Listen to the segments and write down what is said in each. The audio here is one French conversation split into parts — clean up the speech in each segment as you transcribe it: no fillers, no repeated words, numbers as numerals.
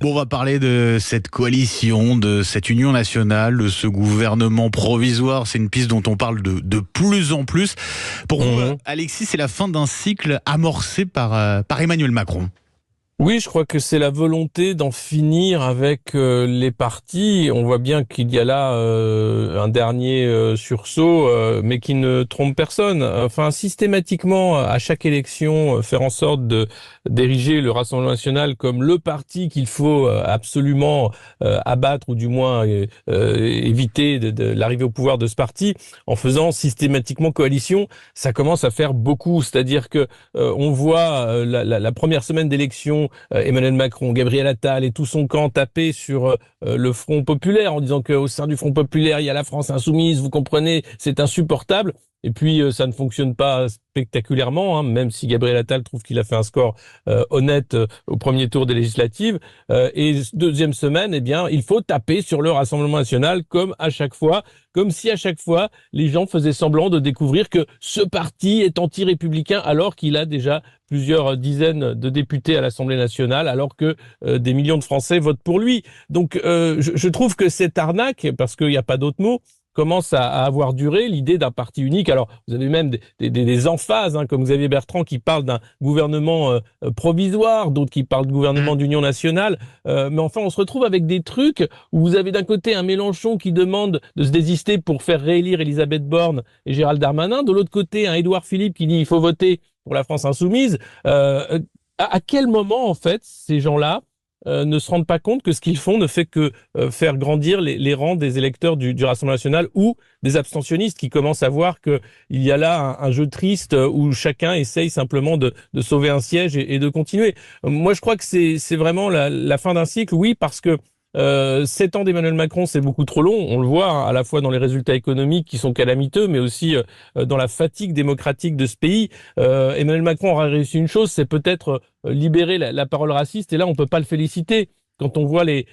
Bon, on va parler de cette coalition, de cette union nationale, de ce gouvernement provisoire. C'est une piste dont on parle de plus en plus. Pour vous, Alexis, c'est la fin d'un cycle amorcé par Emmanuel Macron. Oui, je crois que c'est la volonté d'en finir avec les partis. On voit bien qu'il y a là un dernier sursaut, mais qui ne trompe personne. Enfin, systématiquement, à chaque élection, faire en sorte d'ériger le Rassemblement national comme le parti qu'il faut absolument abattre, ou du moins éviter de l'arrivée au pouvoir de ce parti, en faisant systématiquement coalition, ça commence à faire beaucoup. C'est-à-dire que on voit la première semaine d'élection, Emmanuel Macron, Gabriel Attal et tout son camp taper sur le Front populaire en disant qu'au sein du Front populaire, il y a la France insoumise, vous comprenez, c'est insupportable. Et puis, ça ne fonctionne pas spectaculairement, hein, même si Gabriel Attal trouve qu'il a fait un score honnête au premier tour des législatives. Et deuxième semaine, eh bien, il faut taper sur le Rassemblement national comme à chaque fois, comme si à chaque fois, les gens faisaient semblant de découvrir que ce parti est anti-républicain alors qu'il a déjà plusieurs dizaines de députés à l'Assemblée nationale, alors que des millions de Français votent pour lui. Donc, je trouve que cette arnaque, parce qu'il n'y a pas d'autre mot, commence à avoir duré, l'idée d'un parti unique. Alors, vous avez même des emphases, hein, comme Xavier Bertrand qui parle d'un gouvernement provisoire, d'autres qui parlent de gouvernement d'union nationale. Mais enfin, on se retrouve avec des trucs où vous avez d'un côté un Mélenchon qui demande de se désister pour faire réélire Elisabeth Borne et Gérald Darmanin. De l'autre côté, un Édouard Philippe qui dit il faut voter pour la France insoumise. À quel moment, en fait, ces gens-là ne se rendent pas compte que ce qu'ils font ne fait que faire grandir les rangs des électeurs du Rassemblement national ou des abstentionnistes qui commencent à voir qu'il y a là un jeu triste où chacun essaye simplement de sauver un siège et de continuer. Moi, je crois que c'est vraiment la fin d'un cycle, oui, parce que 7 ans d'Emmanuel Macron, c'est beaucoup trop long. On le voit, hein, à la fois dans les résultats économiques qui sont calamiteux, mais aussi dans la fatigue démocratique de ce pays. Emmanuel Macron aura réussi une chose, c'est peut-être libérer la parole raciste. Et là, on peut pas le féliciter. Quand on voit les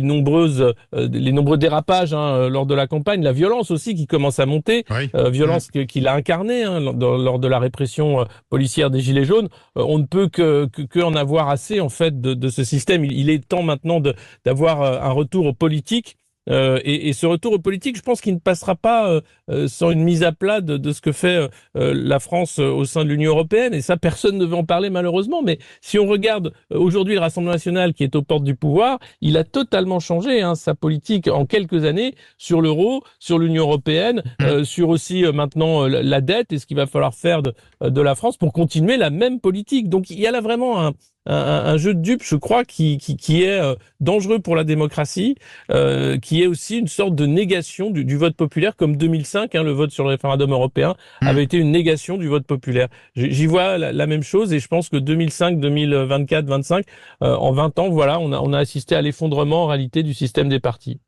nombreux dérapages, hein, lors de la campagne, la violence aussi qui commence à monter, Oui. violence qu'il a incarnée, hein, lors de la répression policière des Gilets jaunes, on ne peut que en avoir assez en fait de ce système. Il est temps maintenant d'avoir un retour aux politiques. Et ce retour aux politiques, je pense qu'il ne passera pas sans une mise à plat de ce que fait la France au sein de l'Union européenne. Et ça, personne ne veut en parler malheureusement. Mais si on regarde aujourd'hui le Rassemblement national qui est aux portes du pouvoir, il a totalement changé, hein, sa politique en quelques années sur l'euro, sur l'Union européenne, sur aussi maintenant la dette et ce qu'il va falloir faire de la France pour continuer la même politique. Donc il y a là vraiment un jeu de dupes, je crois, qui est dangereux pour la démocratie, qui est aussi une sorte de négation du vote populaire, comme 2005, hein, le vote sur le référendum européen avait été une négation du vote populaire. J'y vois la même chose, et je pense que 2005, 2024, 25, en 20 ans, voilà, on a assisté à l'effondrement en réalité du système des partis.